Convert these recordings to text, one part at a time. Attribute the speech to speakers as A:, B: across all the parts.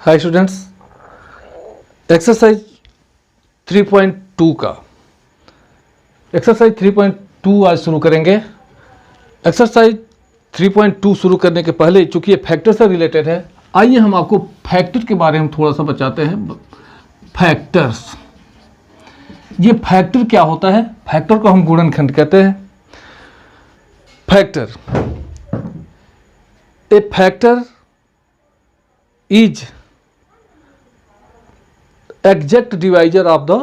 A: Hi students, exercise 3.2 का exercise 3.2 आज शुरू करेंगे। एक्सरसाइज 3.2 शुरू करने के पहले, चूंकि ये फैक्टर से रिलेटेड है, आइए हम आपको फैक्टर के बारे में थोड़ा सा बताते हैं। फैक्टर्स, ये फैक्टर क्या होता है? फैक्टर को हम गुणनखंड कहते हैं। Factor, A factor is exact divisor of the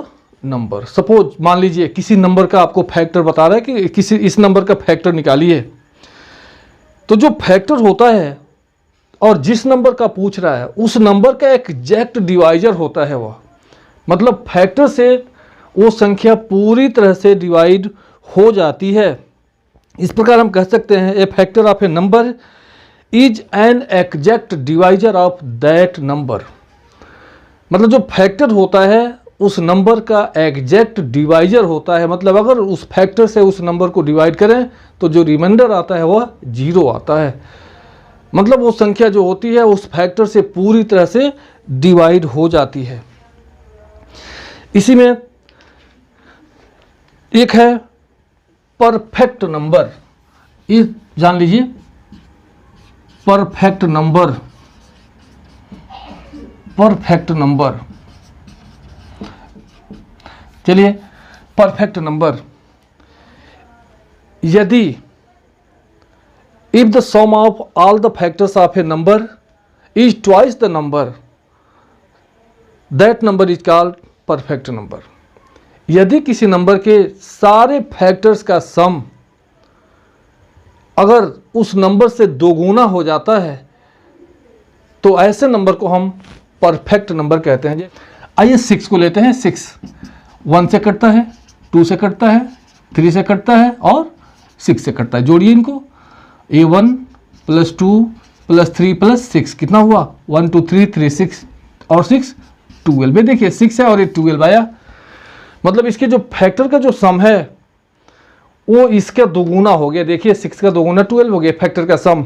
A: number. Suppose मान लीजिए किसी नंबर का आपको फैक्टर बता रहा है कि किसी इस नंबर का फैक्टर निकालिए, तो जो फैक्टर होता है और जिस नंबर का पूछ रहा है उस नंबर का एग्जैक्ट डिवाइजर होता है वह, मतलब फैक्टर से वो संख्या पूरी तरह से डिवाइड हो जाती है। इस प्रकार हम कह सकते हैं a factor of a number is an exact divisor of that number. मतलब जो फैक्टर होता है उस नंबर का एग्जैक्ट डिवाइजर होता है। मतलब अगर उस फैक्टर से उस नंबर को डिवाइड करें तो जो रिमाइंडर आता है वह 0 आता है। मतलब वो संख्या जो होती है उस फैक्टर से पूरी तरह से डिवाइड हो जाती है। इसी में एक है परफेक्ट नंबर, ये जान लीजिए। परफेक्ट नंबर, परफेक्ट नंबर, चलिए परफेक्ट नंबर, यदि if the sum of all the factors of a number is twice the number, that number is called perfect number. यदि किसी नंबर के सारे फैक्टर्स का सम अगर उस नंबर से दोगुना हो जाता है तो ऐसे नंबर को हम परफेक्ट नंबर कहते हैं। आइए 6 को लेते हैं। 6 1 से कटता है, 2 से कटता है, 3 से कटता है और 6 से कटता है। जोड़िए इनको, A1 + 2 + 3 + 6 कितना हुआ? 1 2 3 3 6 और 6 12। ये देखिए 6 है और ये 12 आया। मतलब इसके जो फैक्टर का जो सम है वो इसका दोगुना हो गया। देखिए 6 का दोगुना 12 हो गया फैक्टर का सम।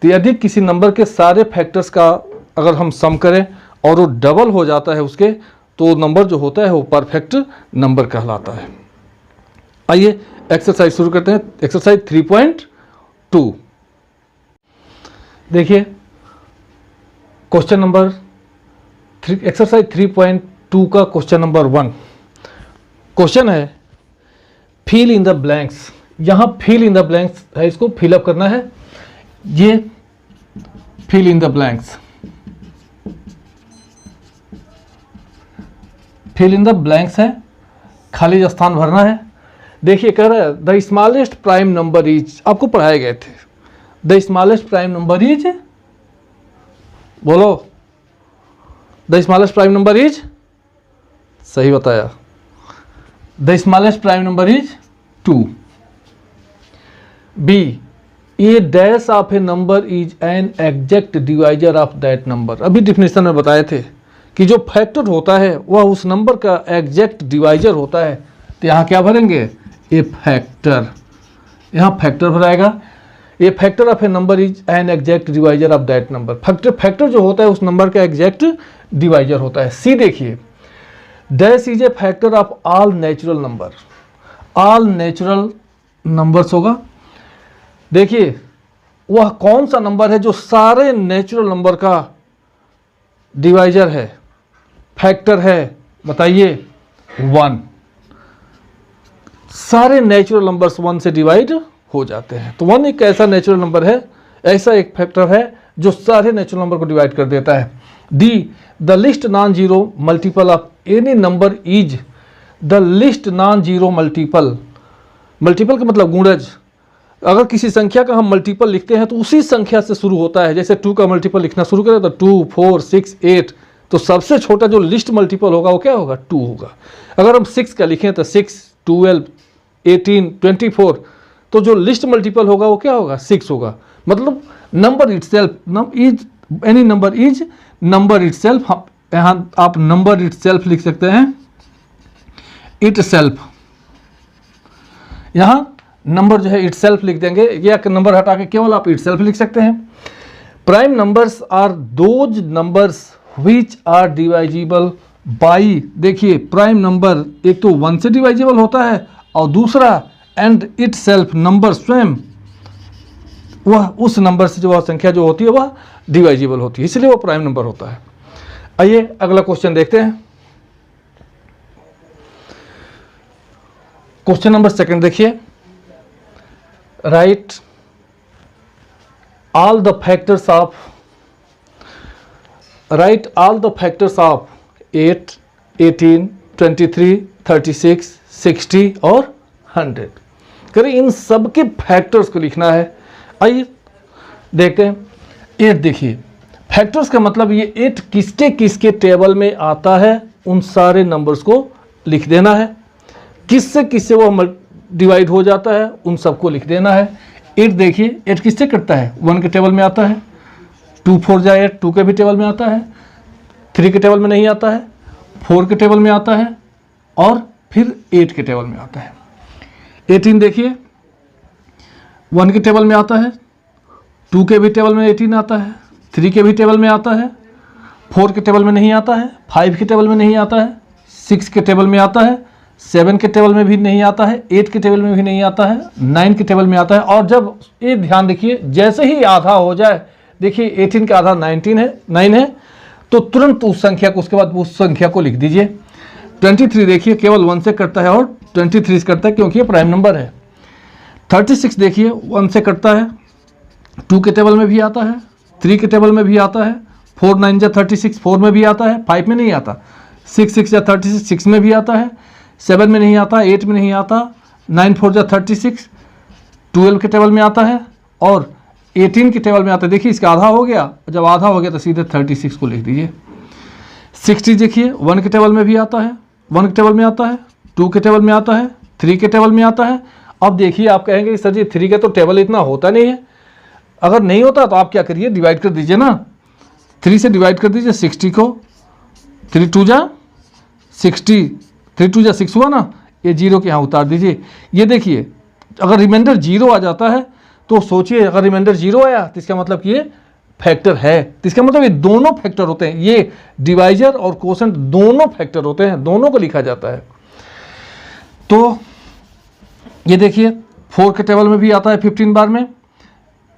A: तो यदि किसी नंबर के सारे फैक्टर्स का अगर हम सम करें और वो डबल हो जाता है उसके, तो नंबर जो होता है वो परफेक्ट नंबर कहलाता है। आइए एक्सरसाइज शुरू करते हैं। एक्सरसाइज 3.2 देखिए, क्वेश्चन नंबर 3, एक्सरसाइज 3.2 का क्वेश्चन नंबर 1 क्वेश्चन है फिल इन द ब्लैंक्स। यहां फिल इन द ब्लैंक्स है, इसको फिलअप करना है। ये fill in the blanks, fill in the blanks है, खाली स्थान भरना है। देखिए कह रहा है the smallest prime number is, आपको पढ़ाए गए थे। The smallest prime number is, बोलो, the smallest prime number is, सही बताया। The smallest prime number is 2। B, A dash of a number is an exact divisor of that number. अभी definition में बताए थे कि जो फैक्टर होता है वह उस नंबर का एग्जैक्ट डिवाइजर होता है। तो यहाँ क्या भरेंगे? ए फैक्टर, यहाँ फैक्टर भराएगा। A factor of a number is an exact divisor of that number. Factor जो होता है उस नंबर का एग्जैक्ट डिवाइजर होता है। सी देखिए, dash is a factor of all natural number. All natural numbers होगा। देखिए वह कौन सा नंबर है जो सारे नेचुरल नंबर का डिवाइजर है, फैक्टर है? बताइए 1। सारे नेचुरल नंबर्स 1 से डिवाइड हो जाते हैं। तो 1 एक ऐसा नेचुरल नंबर है, ऐसा एक फैक्टर है जो सारे नेचुरल नंबर को डिवाइड कर देता है। D, the list non zero multiple of any number is, the list non zero multiple, multiple का मतलब गुणज। अगर किसी संख्या का हम मल्टीपल लिखते हैं तो उसी संख्या से शुरू होता है। जैसे 2 का मल्टीपल लिखना शुरू करें तो 2 4 6 8, तो सबसे छोटा जो लिस्ट मल्टीपल होगा वो क्या होगा? 2 होगा। अगर हम 6 का लिखें तो 6 12 18 24, तो जो लिस्ट मल्टीपल होगा वो क्या होगा? 6 होगा। मतलब number itself is, any number is number itself. यहाँ आप नंबर इटसेल्फ लिख सकते हैं, इटसेल्फ। यहाँ नंबर जो है इटसेल्फ लिख देंगे, या नंबर हटा के केवल आप इटसेल्फ लिख सकते हैं। Prime numbers are those numbers which are divisible by, देखिए प्राइम नंबर एक तो 1 से डिवाइजिबल होता है और दूसरा एंड इट सेल्फ नंबर स्वयं वह उस नंबर से जो वह संख्या जो होती है वह डिवाइजिबल होती है, इसलिए वो प्राइम नंबर होता है। आइए अगला क्वेश्चन देखते हैं। क्वेश्चन नंबर 2 देखिए, right all the factors of 8, 18, 23, 36, 60 और 100। करिए इन सब के फैक्टर्स को लिखना है। आइए देखते हैं। 8 देखिए, फैक्टर्स का मतलब ये 8 किसके किसके टेबल में आता है उन सारे नंबर्स को लिख देना है। किससे किससे वो डिवाइड हो जाता है उन सबको लिख देना है। 8 देखिए, 8 किससे कटता है, 1 के टेबल में आता है, 2 4 जाए 8, 2 के भी टेबल में आता है, 3 के टेबल में नहीं आता है, 4 के टेबल में आता है और फिर 8 के टेबल में आता है। 18 देखिए, 1 के टेबल में आता है, 2 के भी टेबल में 18 आता है, 3 के भी टेबल में आता है, 4 के टेबल में नहीं आता है, 5 के टेबल में नहीं आता है, 6 के टेबल में आता है, 7 के टेबल में भी नहीं आता है, 8 के टेबल में भी नहीं आता है, 9 के टेबल में आता है। और जब ये ध्यान देखिए, जैसे ही आधा हो जाए, देखिए 18 का आधा 9 है, तो तुरंत उस संख्या को, उसके बाद उस संख्या को लिख दीजिए। 23 देखिए, केवल 1 से कटता है और 23 से कटता है क्योंकि ये प्राइम नंबर है। 36 देखिए, 1 से कटता है, 2 के टेबल में भी आता है, 3 के टेबल में भी आता है, 4 9 जा 36, 4 में भी आता है, 5 में नहीं आता, 6 6 जा 36, 6 में भी आता है, 7 में नहीं आता, 8 में नहीं आता, 9 4 जा 36, 12 के टेबल में आता है और 18 के टेबल में आता है। देखिए इसका आधा हो गया, जब आधा हो गया तो सीधे 36 को लिख दीजिए। 60 देखिए, 1 के टेबल में भी आता है, 1 के टेबल में आता है, 2 के टेबल में आता है, 3 के टेबल में आता है। अब देखिए आप कहेंगे सर जी 3 का तो टेबल इतना होता नहीं है। अगर नहीं होता तो आप क्या करिए, डिवाइड कर दीजिए ना, 3 से डिवाइड कर दीजिए 60 को, 3 2 जा 60, 3 2 जा 6 हुआ ना, ये 0 के यहाँ उतार दीजिए। ये देखिए अगर रिमाइंडर 0 आ जाता है तो सोचिए, अगर रिमाइंडर 0 आया तो इसका मतलब कि ये फैक्टर है, तो इसका मतलब ये दोनों फैक्टर होते हैं, ये डिवाइजर और कोसेंट दोनों फैक्टर होते हैं, दोनों को लिखा जाता है। तो ये देखिए 4 के टेबल में भी आता है 15 बार में,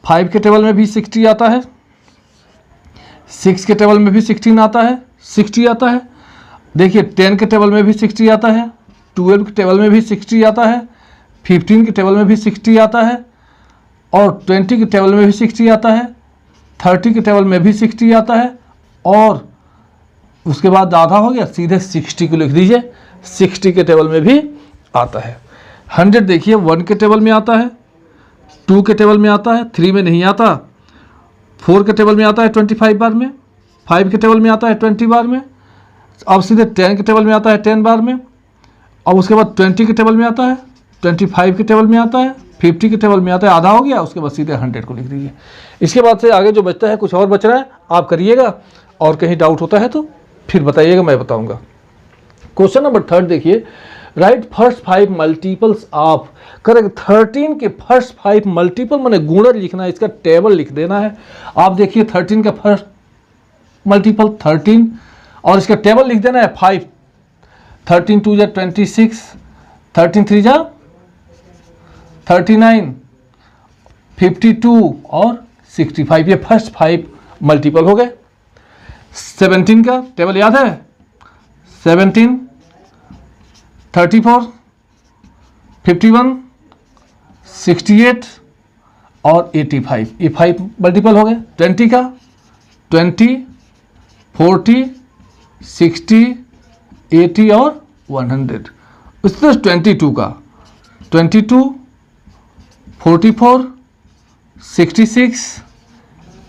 A: 5 के टेबल में भी 60 आता है, 6 के टेबल में भी 16 आता है, 60 आता है। देखिए 10 के टेबल में भी 60 आता है, 12 के टेबल में भी 60 आता है, 15 के टेबल में भी 60 आता है और 20 के टेबल में भी 60 आता है, 30 के टेबल में भी 60 आता है और उसके बाद आधा हो गया, सीधे 60 को लिख दीजिए, 60 के टेबल में भी आता है। 100 देखिए, 1 के टेबल में आता है, 2 के टेबल में आता है, 3 में नहीं आता, 4 के टेबल में आता है 25 बार में, 5 के टेबल में आता है 20 बार में, अब सीधे 10 के टेबल में आता है 10 बार में, और उसके बाद 20 के टेबल में आता है, 25 के टेबल में आता है, 50 के टेबल में आता है, आधा हो गया, उसके बाद सीधे 100 को लिख दीजिए। इसके बाद से आगे जो बचता है, कुछ और बच रहा है आप करिएगा, और कहीं डाउट होता है तो फिर बताइएगा, मैं बताऊंगा। क्वेश्चन नंबर 3 देखिए, right first 5 multiples of, correct 13 के फर्स्ट 5 मल्टीपल मैंने गुणज लिखना है, इसका टेबल लिख देना है। आप देखिए 13 का फर्स्ट मल्टीपल 13 और इसका टेबल लिख देना है 5, 13 2 जा 26, 13 3 जा 39, 52 और 65, ये फर्स्ट 5 मल्टीपल हो गए। 17 का टेबल याद है, 17, 34, 51, 68 और 85, ये 5 मल्टीपल हो गए। 20 का 20, 40, 60, 80 और 100। उसी तरह 22 का 22, 44, 66,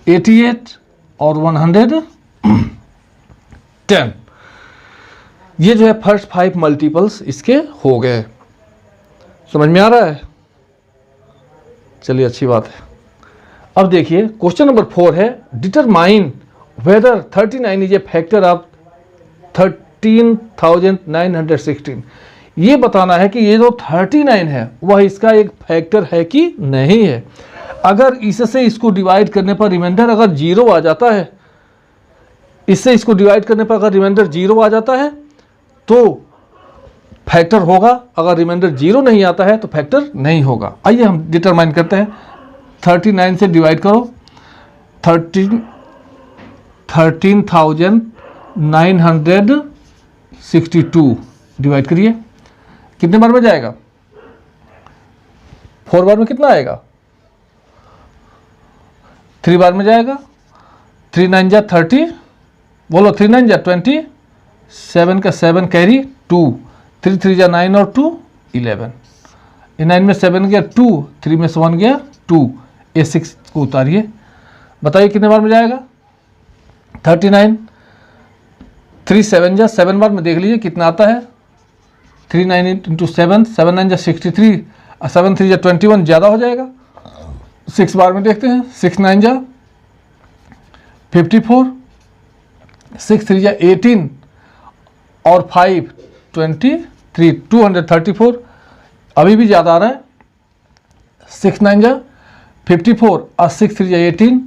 A: 88 और 110। ये जो है फर्स्ट 5 मल्टीपल्स इसके हो गए। समझ में आ रहा है? चलिए अच्छी बात है। अब देखिए क्वेश्चन नंबर 4 है, determine whether 39 is a factor of 13,916। ये बताना है कि ये जो 39 है वह इसका एक फैक्टर है कि नहीं है। अगर इससे इसको डिवाइड करने पर रिमाइंडर अगर 0 आ जाता है इससे इसको डिवाइड करने पर अगर रिमाइंडर 0 आ जाता है तो फैक्टर होगा, अगर रिमाइंडर 0 नहीं आता है तो फैक्टर नहीं होगा। आइए हम डिटरमाइन करते हैं। 39 से डिवाइड करो, 13,962 डिवाइड करिए, कितने बार में जाएगा? 4 बार में कितना आएगा? 3 बार में जाएगा। 3 9 जा 30, बोलो 3 9 जा 20, 7 का 7 कैरी 2, 3 3 जा 9 और 2 11, 9 में 7 गया 2, 3 में 1 गया 2, ये 6 को उतारिए, बताइए कितने बार में जाएगा? 39। 3 7 जा 7 बार में देख लीजिए कितना आता है। 3 9 इंटू 7, 7 9 जा 63, 7 3 जा 21, ज़्यादा हो जाएगा। 6 बार में देखते हैं। 6 9 जा 54, 6 3 जा 18 और 5 23, 234, अभी भी ज़्यादा आ रहा है। 6 9 जा 54 और 6 3 जा 18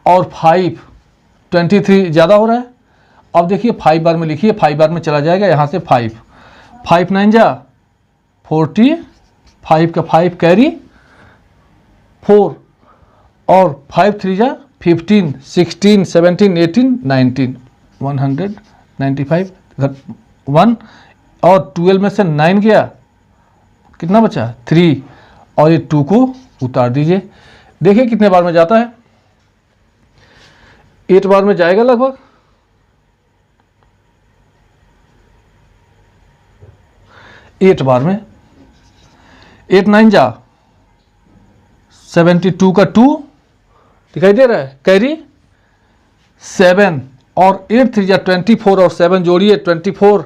A: और 5 23, ज़्यादा हो रहा है। अब देखिए 5 बार में लिखिए, 5 बार में चला जाएगा यहाँ से 5 9 जा 40, 5 का 5 कैरी 4 और 5 3 जा 15, 16 17 18 19, 195 1 और 12 में से 9 गया, कितना बचा? 3 और ये 2 को उतार दीजिए, देखिए कितने बार में जाता है। 8 बार में जाएगा लगभग। 8 बार में 8 9 जा 72 का 2 दिखाई दे रहा है कैरी 7 और 8 3 जा 24 और 7 जोड़िए 24,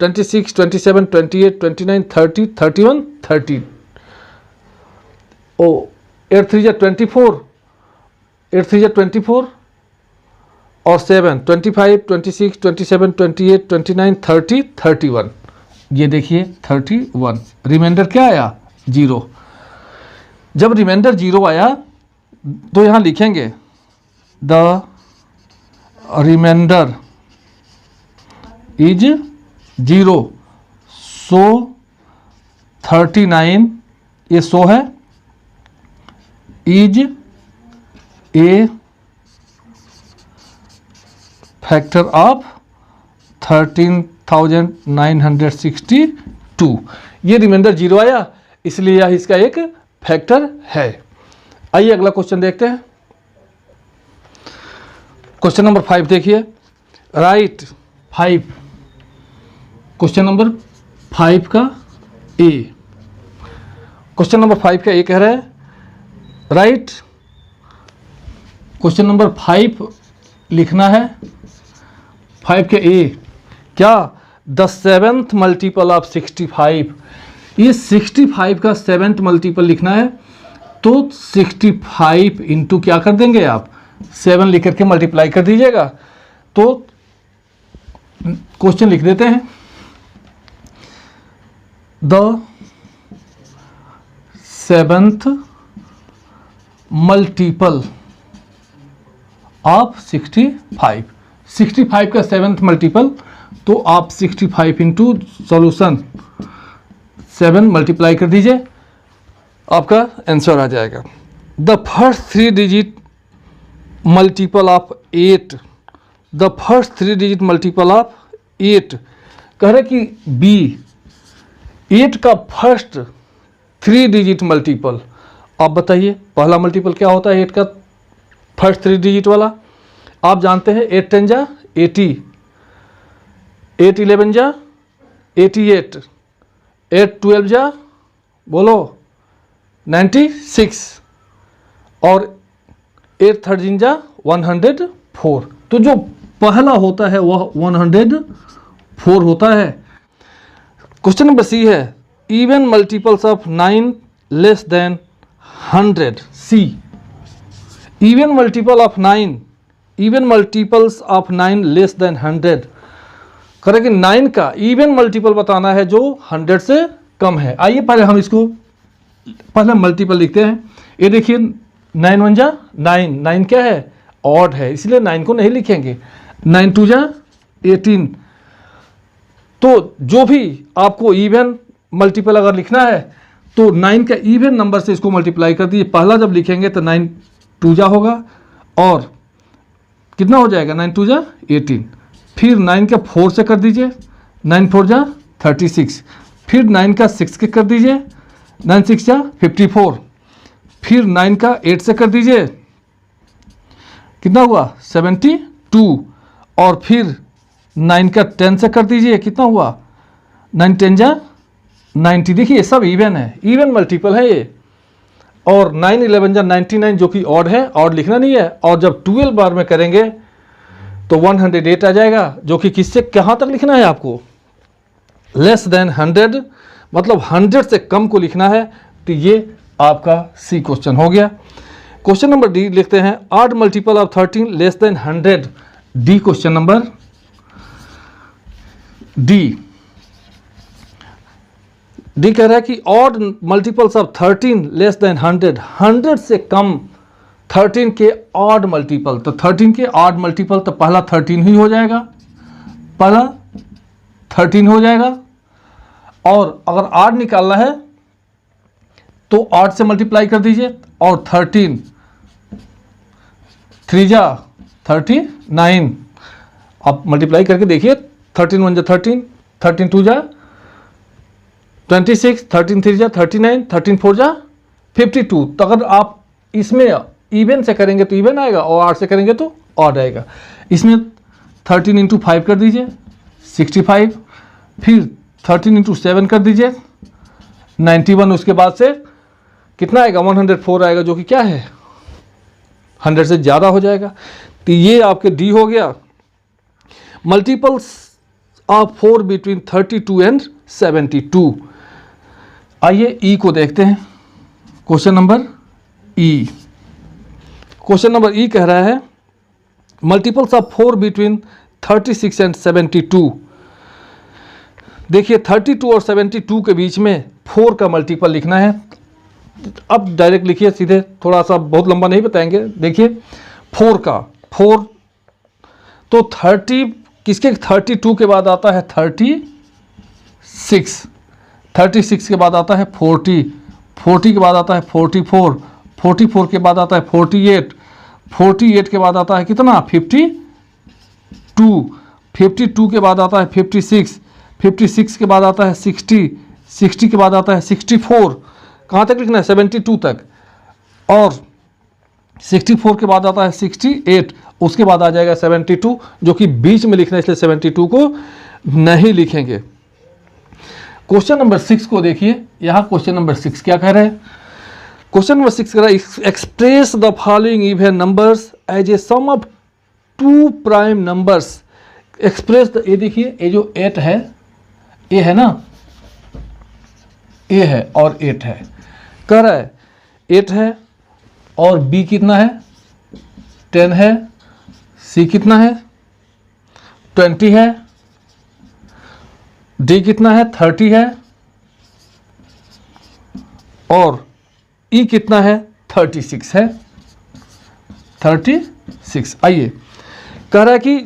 A: 26 27 28 29 30 31 30 ओ 8 3 जा 24, 8 3 जा 24 और 7 25 26 27 28 29 30 31, ये देखिए 31। रिमाइंडर क्या आया? 0। जब रिमाइंडर 0 आया तो यहाँ लिखेंगे द रिमाइंडर इज 0, सो 39, ये सो है, इज ए फैक्टर ऑफ 13,962। ये रिमाइंडर 0 आया इसलिए यह इसका एक फैक्टर है। आइए अगला क्वेश्चन देखते हैं। क्वेश्चन नंबर 5 देखिए, राइट 5, क्वेश्चन नंबर 5 का ए। क्वेश्चन नंबर 5 का ए कह रहा है राइट, क्वेश्चन नंबर 5 लिखना है। 5 के ए क्या? The 7th multiple of 65। ये 65 का 7th मल्टीपल लिखना है तो 65 इंटू क्या कर देंगे आप? 7 लिख करके मल्टीप्लाई कर दीजिएगा। तो क्वेश्चन लिख देते हैं, द 7th मल्टीपल ऑफ 65। 65 का 7th मल्टीपल, तो आप 65 इंटू सोल्यूशन 7 मल्टीप्लाई कर दीजिए, आपका आंसर आ जाएगा। The first 3 digit multiple of 8, the first 3 digit multiple of 8 कह रहे कि बी 8 का फर्स्ट 3 डिजिट मल्टीपल। आप बताइए पहला मल्टीपल क्या होता है 8 का फर्स्ट 3 डिजिट वाला? आप जानते हैं 8 10 जा 80, 8 11 जा 88, 8 12 जा बोलो 96 और 8 13 जा 104। तो जो पहला होता है वह 104 होता है। क्वेश्चन नंबर सी है, even multiples of 9 less than 100। C even multiple of 9, even multiples of 9 less than 100 करेंगे। 9 का इवन मल्टीपल बताना है जो 100 से कम है। आइए पहले हम इसको पहले मल्टीपल लिखते हैं। ये देखिए 9 1 जा 9, 9 क्या है? ऑड है, इसलिए 9 को नहीं लिखेंगे। 9 2 जा 18। तो जो भी आपको इवन मल्टीपल अगर लिखना है तो 9 का इवन नंबर से इसको मल्टीप्लाई कर दीजिए। पहला जब लिखेंगे तो 9 2 जा होगा और कितना हो जाएगा 9 2 जा 18। फिर 9 का 4 से कर दीजिए, 9 4 जा 36। फिर 9 का 6 के कर दीजिए, 9 6 जा 54। फिर 9 का 8 से कर दीजिए, कितना हुआ 72। और फिर 9 का 10 से कर दीजिए, कितना हुआ 9 10 जा 90। देखिए सब इवन है, इवन मल्टीपल है ये। और 9 11 जा 99 जो कि ऑड है, ऑड लिखना नहीं है। और जब 12 बार में करेंगे तो 108 आ जाएगा, जो कि किससे कहाँ तक लिखना है आपको, लेस देन 100, मतलब 100 से कम को लिखना है। तो ये आपका सी क्वेश्चन हो गया। क्वेश्चन नंबर डी लिखते हैं, odd multiple of 13 less than 100। D question number D कह रहा है कि odd multiples of 13 less than 100, 100 से कम 13 के ऑड मल्टीपल। तो 13 के ऑड मल्टीपल तो पहला 13 ही हो जाएगा, पहला 13 हो जाएगा। और अगर ऑड निकालना है तो ऑड से मल्टीप्लाई कर दीजिए, और 13 3 जा 39। आप मल्टीप्लाई करके देखिए, 13 1 जा 13, 13 2 जा 26, 13 3 जा 39, 13 4 जा 52। तो अगर आप इसमें इवन से करेंगे तो इवन आएगा, और ऑड से करेंगे तो ऑड आएगा। इसमें 13 इंटू 5 कर दीजिए 65। फिर 13 इंटू 7 कर दीजिए 91। उसके बाद से कितना आएगा 104 आएगा, जो कि क्या है 100 से ज़्यादा हो जाएगा। तो ये आपके डी हो गया, मल्टीपल्स ऑफ 4 बिटवीन 32 एंड 72। आइए ई को देखते हैं। क्वेश्चन नंबर ई, क्वेश्चन नंबर ई कह रहा है मल्टीपल्स ऑफ 4 बिटवीन 36 एंड 72। देखिए 32 और 72 के बीच में 4 का मल्टीपल लिखना है। अब डायरेक्ट लिखिए सीधे, थोड़ा सा बहुत लंबा नहीं बताएंगे। देखिए 4 का 4, तो 30 किसके 32 के बाद आता है 36, 36 के बाद आता है 40, 40 के बाद आता है 44, 44 के बाद आता है 48, 48 के बाद आता है कितना 52, 52 के बाद आता है 56, 56 के बाद आता है 60, 60 के बाद आता है 64। कहाँ तक लिखना है 72 तक। और 64 के बाद आता है 68, उसके बाद आ जाएगा 72, जो कि बीच में लिखना है, इसलिए 72 को नहीं लिखेंगे। क्वेश्चन नंबर 6 को देखिए, यहाँ क्वेश्चन नंबर 6 क्या कह रहे हैं। क्वेश्चन नंबर 6 कह रहा है express the following even numbers as a sum of 2 prime numbers. Express ये देखिए, ये जो 8 है, ये है ना, ये है और 8 है। कह रहा है 8 है और बी कितना है 10 है, सी कितना है 20 है, डी कितना है 30 है, और ई कितना है 36 है, 36। आइए कह रहा है कि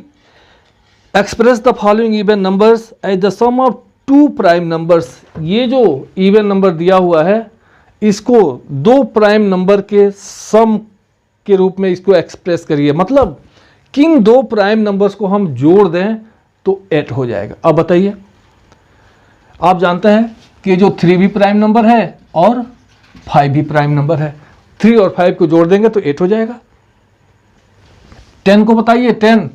A: express the following even numbers as the sum of 2 prime numbers. ये जो इवन नंबर दिया हुआ है, इसको 2 प्राइम नंबर के सम के रूप में इसको एक्सप्रेस करिए। मतलब किन 2 प्राइम नंबर्स को हम जोड़ दें तो 8 हो जाएगा। अब बताइए, आप जानते हैं कि जो 3 भी प्राइम नंबर है और 5 भी प्राइम नंबर है। 3 और 5 को जोड़ देंगे तो 8 हो जाएगा। 10 को बताइए, 10,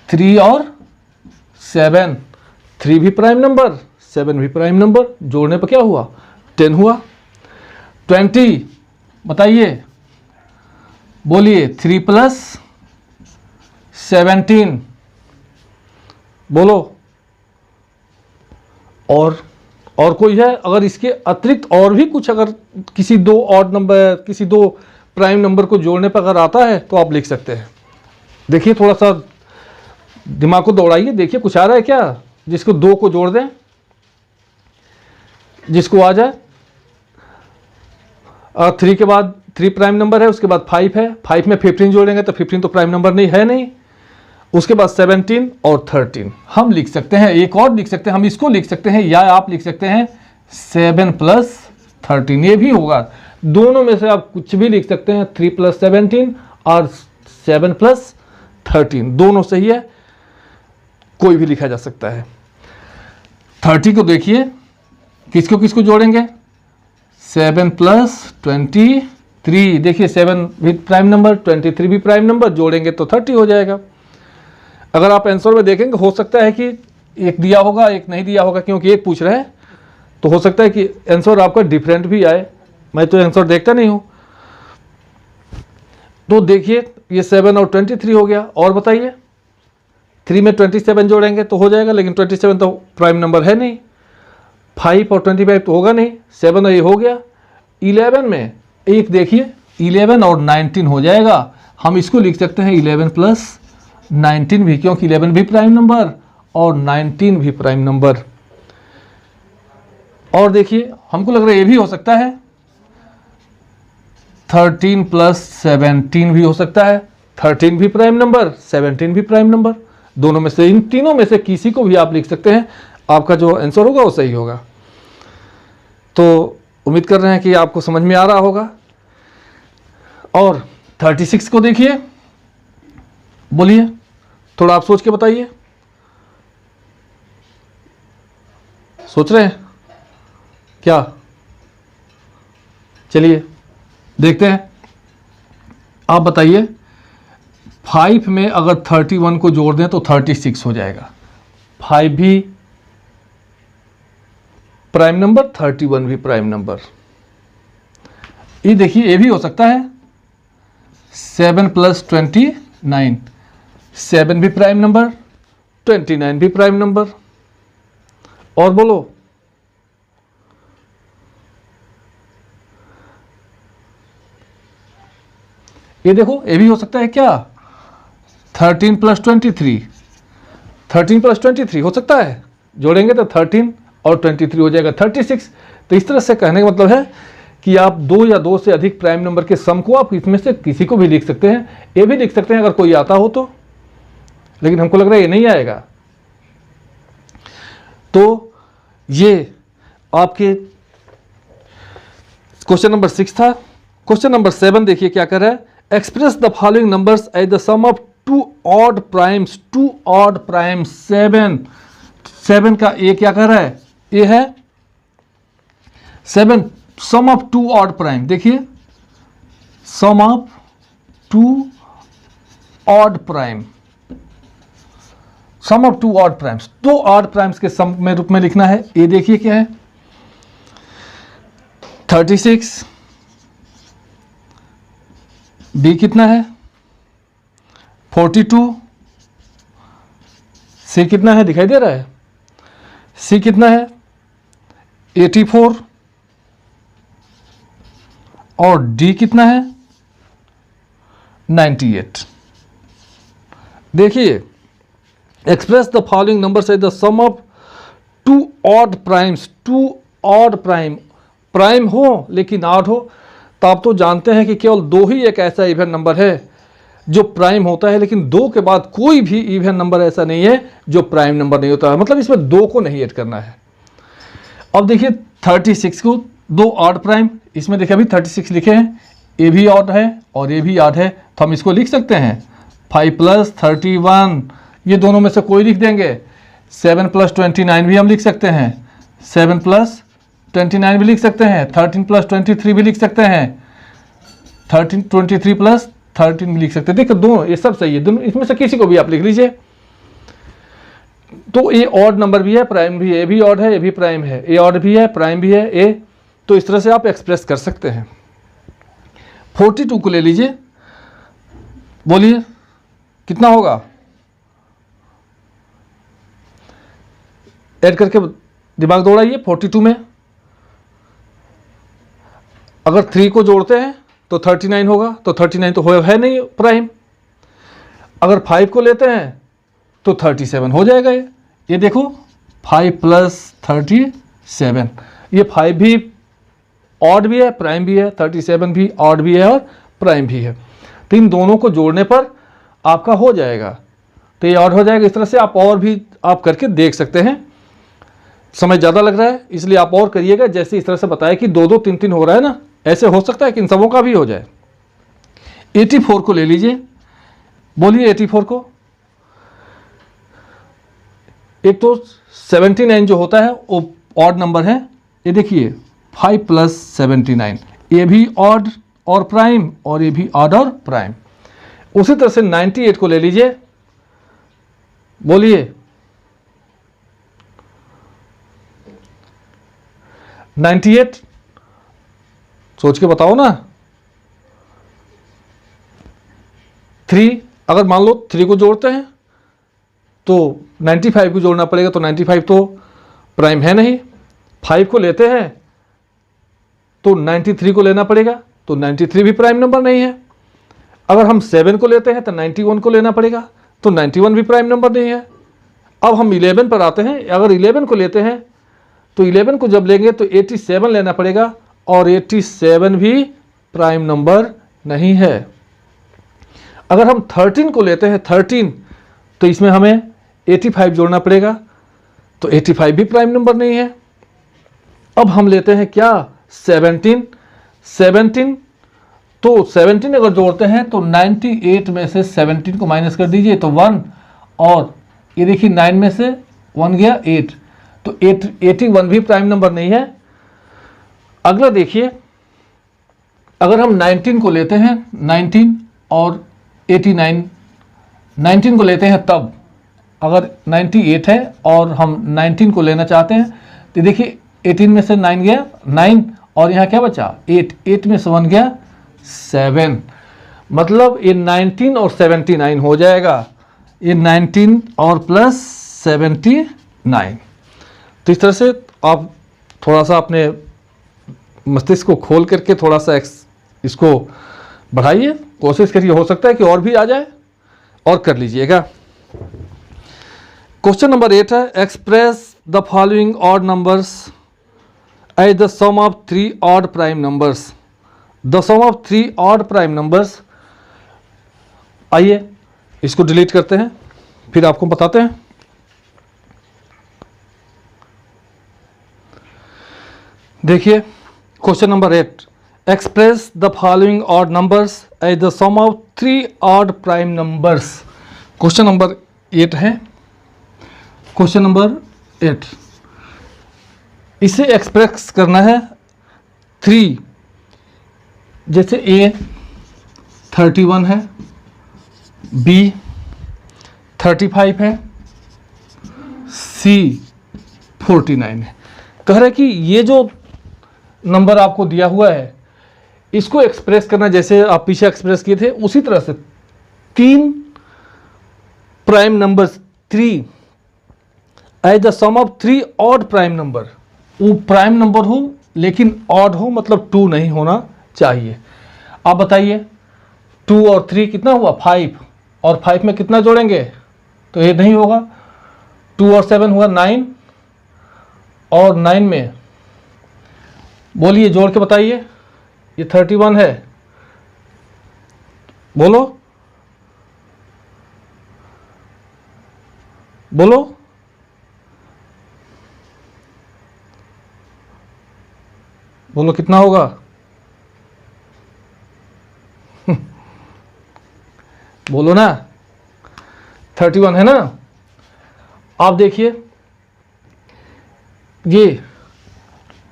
A: 3 और 7, 3 भी प्राइम नंबर, 7 भी प्राइम नंबर, जोड़ने पर क्या हुआ 10 हुआ। 20 बताइए, बोलिए 3 प्लस 17, बोलो। और कोई है अगर इसके अतिरिक्त और भी कुछ, अगर किसी 2 ऑड नंबर, किसी 2 प्राइम नंबर को जोड़ने पर अगर आता है तो आप लिख सकते हैं। देखिए थोड़ा सा दिमाग को दौड़ाइए, देखिए कुछ आ रहा है क्या जिसको 2 को जोड़ दें, जिसको आ जाए। 3 के बाद 3 प्राइम नंबर है, उसके बाद 5 है, 5 में 15 जोड़ेंगे तो 15 तो प्राइम नंबर नहीं है नहीं। उसके बाद 17 और 13 हम लिख सकते हैं, एक और लिख सकते हैं, हम इसको लिख सकते हैं या आप लिख सकते हैं 7 + 13, ये भी होगा। दोनों में से आप कुछ भी लिख सकते हैं, 3 + 17 और 7 + 13, दोनों सही है, कोई भी लिखा जा सकता है। 30 को देखिए, किसको किसको जोड़ेंगे, 7 + 23, देखिए 7 भी प्राइम नंबर, 23 भी प्राइम नंबर, जोड़ेंगे तो 30 हो जाएगा। अगर आप आंसर में देखेंगे, हो सकता है कि एक दिया होगा एक नहीं दिया होगा, क्योंकि एक पूछ रहे हैं, तो हो सकता है कि आंसर आपका डिफरेंट भी आए, मैं तो आंसर देखता नहीं हूं। तो देखिए ये 7 और 23 हो गया, और बताइए 3 में 27 जोड़ेंगे तो हो जाएगा, लेकिन 27 तो प्राइम नंबर है नहीं। 5 और 25 तो होगा नहीं, 7 ये हो गया। 11 में एक देखिए, 11 और 19 हो जाएगा, हम इसको लिख सकते हैं 11 + 19 भी, क्योंकि 11 भी प्राइम नंबर और 19 भी प्राइम नंबर। और देखिए हमको लग रहा है ये भी हो सकता है, 13 + 17 भी हो सकता है, 13 भी प्राइम नंबर, 17 भी प्राइम नंबर, दोनों में से, इन तीनों में से किसी को भी आप लिख सकते हैं, आपका जो आंसर होगा वो सही होगा। तो उम्मीद कर रहे हैं कि आपको समझ में आ रहा होगा। और 36 को देखिए, बोलिए, थोड़ा आप सोच के बताइए, सोच रहे हैं क्या? चलिए देखते हैं, आप बताइए, 5 में अगर 31 को जोड़ दें तो 36 हो जाएगा। 5 भी प्राइम नंबर, 31 भी प्राइम नंबर। ये देखिए ये भी हो सकता है, 7 + 29, 7 भी प्राइम नंबर, 29 भी प्राइम नंबर। और बोलो, ये देखो ये भी हो सकता है क्या, 13 + 23, 13 + 23 हो सकता है, जोड़ेंगे तो 13 और 23 हो जाएगा 36। तो इस तरह से कहने का मतलब है कि आप 2 या 2 से अधिक प्राइम नंबर के सम को आप इसमें से किसी को भी लिख सकते हैं, ये भी लिख सकते हैं अगर कोई आता हो तो, लेकिन हमको लग रहा है ये नहीं आएगा। तो ये आपके क्वेश्चन नंबर 6 था। क्वेश्चन नंबर 7 देखिए क्या कर रहा है, express the following numbers as the sum of 2 odd primes, 2 odd primes, 7 का ए क्या कर रहा है, ए है 7 सम ऑफ 2 ऑड प्राइम। देखिए sum of 2 odd prime, sum of 2 odd primes, 2 odd primes के सम में रूप में लिखना है। ए देखिए क्या है, 36, बी कितना है 42, सी कितना है दिखाई दे रहा है, सी कितना है 84, और डी कितना है 98। देखिए express the following numbers as the sum of 2 odd primes, 2 odd prime, prime हो लेकिन ऑड हो, तो आप तो जानते हैं कि केवल 2 ही एक ऐसा इवन नंबर है जो प्राइम होता है, लेकिन 2 के बाद कोई भी इवन नंबर ऐसा नहीं है जो प्राइम नंबर नहीं होता है, मतलब इसमें 2 को नहीं ऐड करना है। अब देखिए 36 को 2 ऑड प्राइम, इसमें देखिए अभी 36 लिखे हैं, ए भी ऑड है और ए भी ऑड है, तो हम इसको लिख सकते हैं 5 + 31, ये दोनों में से कोई लिख देंगे। 7 + 29 भी हम लिख सकते हैं, 7 + 29 भी लिख सकते हैं, 13 + 23 भी लिख सकते हैं, 23 + 13 भी लिख सकते हैं। देखो दोनों ये सब सही है, दोनों इसमें से किसी को भी आप लिख लीजिए। तो ए ऑड नंबर भी है, प्राइम भी है, ए भी ऑड है, ए भी प्राइम है, ए ऑड भी है, प्राइम भी है, ए, तो इस तरह से आप एक्सप्रेस कर सकते हैं। 42 को ले लीजिए, बोलिए कितना होगा, ऐड करके दिमाग दौड़ाइए। 42 में अगर 3 को जोड़ते हैं तो 39 होगा, तो 39 तो है नहीं प्राइम। अगर 5 को लेते हैं तो 37 हो जाएगा। ये देखो 5 + 37, ये 5 भी ऑड भी है, प्राइम भी है, 37 भी ऑड भी है और प्राइम भी है, तो इन दोनों को जोड़ने पर आपका हो जाएगा। तो ये ऑड हो जाएगा। इस तरह से आप और भी आप करके देख सकते हैं। समय ज़्यादा लग रहा है इसलिए आप और करिएगा। जैसे इस तरह से बताया कि 2 2 3 3 हो रहा है ना, ऐसे हो सकता है कि इन सबों का भी हो जाए। 84 को ले लीजिए, बोलिए 84 को। एक तो 79 जो होता है वो ऑड नंबर है, ये देखिए 5 + 79, ये भी ऑड और प्राइम और ये भी ऑड और प्राइम। उसी तरह से 98 को ले लीजिए, बोलिए 98, सोच के बताओ ना। 3, अगर मान लो 3 को जोड़ते हैं तो 95 को जोड़ना पड़ेगा, तो 95 तो प्राइम है नहीं। 5 को लेते हैं तो 93 को लेना पड़ेगा, तो 93 भी प्राइम नंबर नहीं है। अगर हम 7 को लेते हैं तो 91 को लेना पड़ेगा, तो 91 भी प्राइम नंबर नहीं है। अब हम 11 पर आते हैं, अगर 11 को लेते हैं तो 11 को जब लेंगे तो 87 लेना पड़ेगा, और 87 भी प्राइम नंबर नहीं है। अगर हम 13 को लेते हैं 13, तो इसमें हमें 85 जोड़ना पड़ेगा, तो 85 भी प्राइम नंबर नहीं है। अब हम लेते हैं क्या 17, तो 17 अगर जोड़ते हैं तो 98 में से 17 को माइनस कर दीजिए तो 1, और ये देखिए 9 में से 1 गया 8, तो 81 भी प्राइम नंबर नहीं है। अगला देखिए, अगर हम 19 को लेते हैं 19 और 89, 19 को लेते हैं तब अगर 98 है और हम 19 को लेना चाहते हैं तो देखिए 18 में से 9 गया 9, और यहाँ क्या बचा 8 में से 1 गया 7, मतलब ये 19 और 79 हो जाएगा। ये 19 और प्लस 79। तो इस तरह से आप थोड़ा सा अपने मस्तिष्क को खोल करके थोड़ा सा इसको बढ़ाइए, कोशिश करिए, हो सकता है कि और भी आ जाए, और कर लीजिएगा। क्वेश्चन नंबर 8 है, express the following odd numbers as the sum of 3 odd prime numbers. The sum of 3 odd prime numbers. आइए इसको डिलीट करते हैं, फिर आपको बताते हैं। देखिए question number 8, express the following odd numbers as the sum of 3 odd prime numbers. Question number 8 है, क्वेश्चन नंबर 8, इसे एक्सप्रेस करना है 3, जैसे ए 31 है, बी 35 है, सी 49 है। कह रहे कि ये जो नंबर आपको दिया हुआ है इसको एक्सप्रेस करना जैसे आप पीछे एक्सप्रेस किए थे उसी तरह से 3 prime numbers 3 as the sum of 3 odd prime number. वो प्राइम नंबर हो लेकिन ऑड हो, मतलब 2 नहीं होना चाहिए। आप बताइए 2 और 3 कितना हुआ 5, और 5 में कितना जोड़ेंगे, तो ये नहीं होगा। 2 और 7 हुआ 9, और 9 में बोलिए जोड़ के बताइए, ये 31 है, बोलो बोलो, बोलो कितना होगा बोलो ना, 31 है ना। आप देखिए ये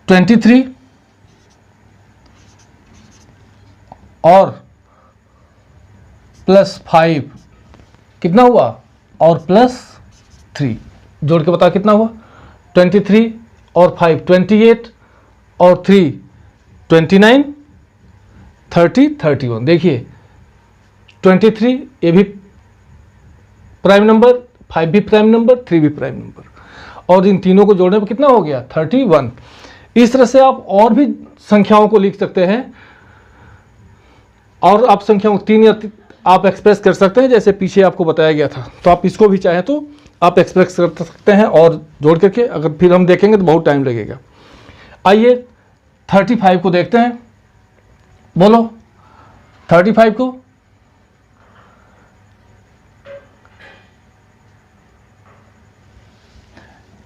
A: 23 और +5 कितना हुआ, और +3 जोड़ के बता कितना हुआ। 23 और 5 28 और 3 29 30 31। देखिए 23 ये भी प्राइम नंबर, 5 भी प्राइम नंबर, 3 भी प्राइम नंबर, और इन तीनों को जोड़ने पर कितना हो गया 31। इस तरह से आप और भी संख्याओं को लिख सकते हैं, और आप संख्याओं 3 या आप एक्सप्रेस कर सकते हैं जैसे पीछे आपको बताया गया था। तो आप इसको भी चाहें तो आप एक्सप्रेस कर सकते हैं और जोड़ करके, अगर फिर हम देखेंगे तो बहुत टाइम लगेगा। आइए 35 को देखते हैं, बोलो 35 को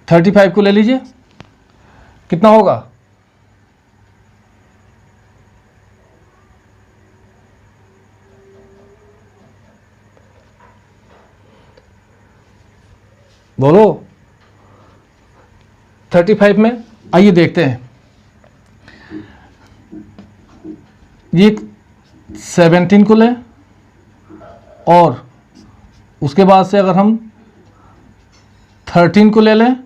A: 35 को ले लीजिए, कितना होगा? बोलो 35 में, आइए देखते हैं। ये 17 को लें और उसके बाद से अगर हम 13 को ले लें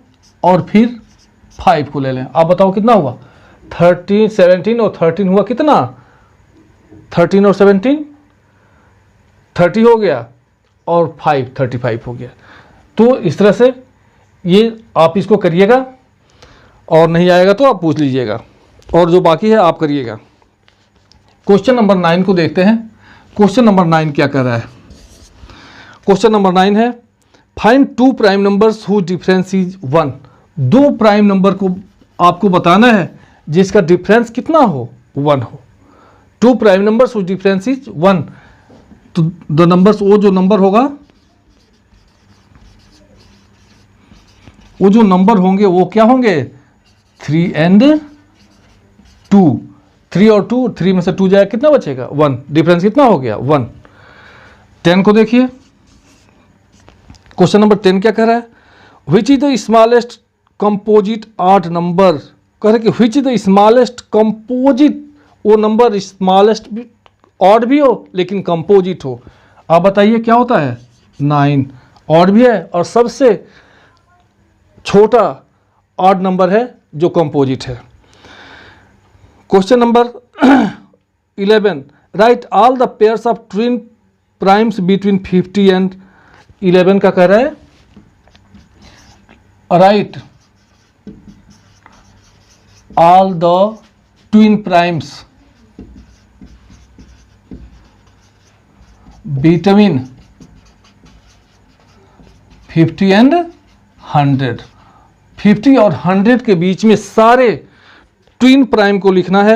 A: और फिर 5 को ले लें, आप बताओ कितना हुआ? 13, 17 और 13 हुआ कितना? 13 और 17 30 हो गया और 5 35 हो गया। तो इस तरह से ये आप इसको करिएगा और नहीं आएगा तो आप पूछ लीजिएगा और जो बाकी है आप करिएगा। क्वेश्चन नंबर 9 को देखते हैं। क्वेश्चन नंबर 9 क्या कर रहा है? क्वेश्चन नंबर 9 है find 2 prime numbers who difference is 1। 2 prime number को आपको बताना है जिसका डिफरेंस कितना हो? 1 हो। 2 prime numbers who difference is 1। तो द नंबर्स, वो जो नंबर होंगे वो क्या होंगे? 3 and 2। 3 और 2, 3 में से 2 जाएगा, कितना बचेगा? 1। डिफरेंस कितना हो गया? 1। 10 को देखिए। क्वेश्चन नंबर 10 क्या कह रहा है? Which is the smallest composite odd number. कह रहे कि which is the smallest composite, वो नंबर स्मॉलेस्ट भी ऑड भी हो लेकिन कंपोजिट हो। आप बताइए क्या होता है? 9 ऑड भी है और सबसे छोटा ऑड नंबर है जो कंपोजिट है। Question number 11 right all the pairs of twin primes between 50 and 11 का कह रहा है right all the twin primes between 50 and 100। 50 और 100 के बीच में सारे ट्विन प्राइम को लिखना है।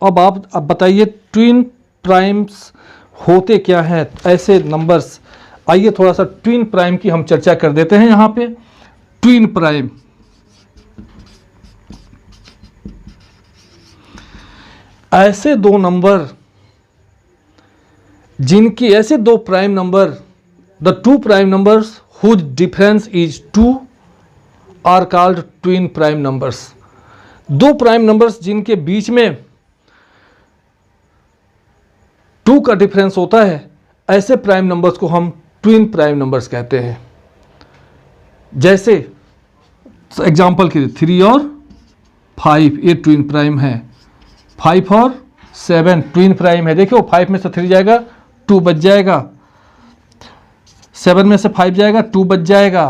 A: अब आप बताइए ट्विन प्राइम्स होते क्या हैं, ऐसे नंबर्स। आइए थोड़ा सा ट्विन प्राइम की हम चर्चा कर देते हैं। यहां पे ट्विन प्राइम, ऐसे दो नंबर जिनकी, ऐसे दो prime number, the 2 prime numbers whose difference is 2 are called twin prime numbers. 2 prime numbers जिनके बीच में 2 का डिफरेंस होता है, ऐसे प्राइम नंबर्स को हम ट्विन प्राइम नंबर्स कहते हैं। जैसे एग्जांपल के लिए 3 और 5 ये ट्विन प्राइम है, 5 और 7 ट्विन प्राइम है। देखिए 5 में से 3 जाएगा 2 बच जाएगा, 7 में से 5 जाएगा 2 बच जाएगा,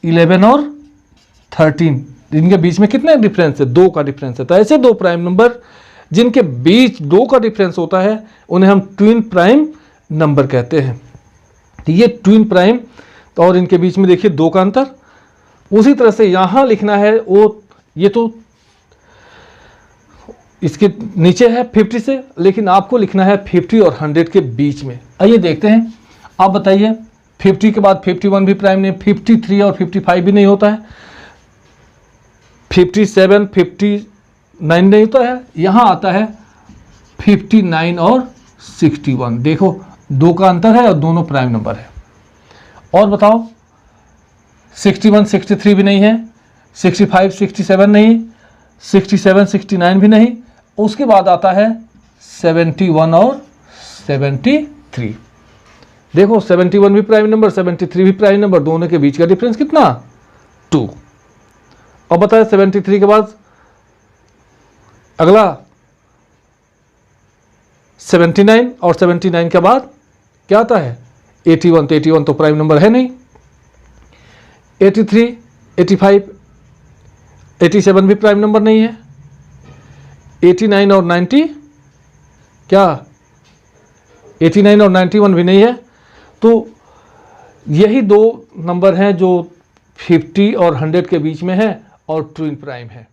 A: 11 और 13 इनके बीच में कितने डिफरेंस है? 2 का डिफरेंस है। तो ऐसे 2 प्राइम नंबर जिनके बीच 2 का डिफरेंस होता है उन्हें हम ट्विन प्राइम नंबर कहते हैं। तो ये ट्विन प्राइम, तो और इनके बीच में देखिए 2 का अंतर। उसी तरह से यहां लिखना है वो, ये तो इसके नीचे है 50 से, लेकिन आपको लिखना है 50 और 100 के बीच में। आइए देखते हैं। आप बताइए 50 के बाद 51 भी प्राइम नहीं, 53 और 55 भी नहीं होता है, 57 59 नहीं होता है, यहां आता है 59 और 61। देखो 2 का अंतर है और दोनों प्राइम नंबर है। और बताओ 61 63 भी नहीं है, 65 67 नहीं, 67 69 भी नहीं। उसके बाद आता है 71 और 73। देखो 71 भी प्राइम नंबर, 73 भी प्राइम नंबर, दोनों के बीच का डिफरेंस कितना? 2। अब बताए 73 के बाद अगला 79 और 79 के बाद क्या आता है? 81। तो 81 तो प्राइम नंबर है नहीं। 83 85 87 भी प्राइम नंबर नहीं है। 89 और 90 क्या? 89 और 91 भी नहीं है। तो यही 2 नंबर हैं जो 50 और 100 के बीच में है और ट्विन प्राइम है।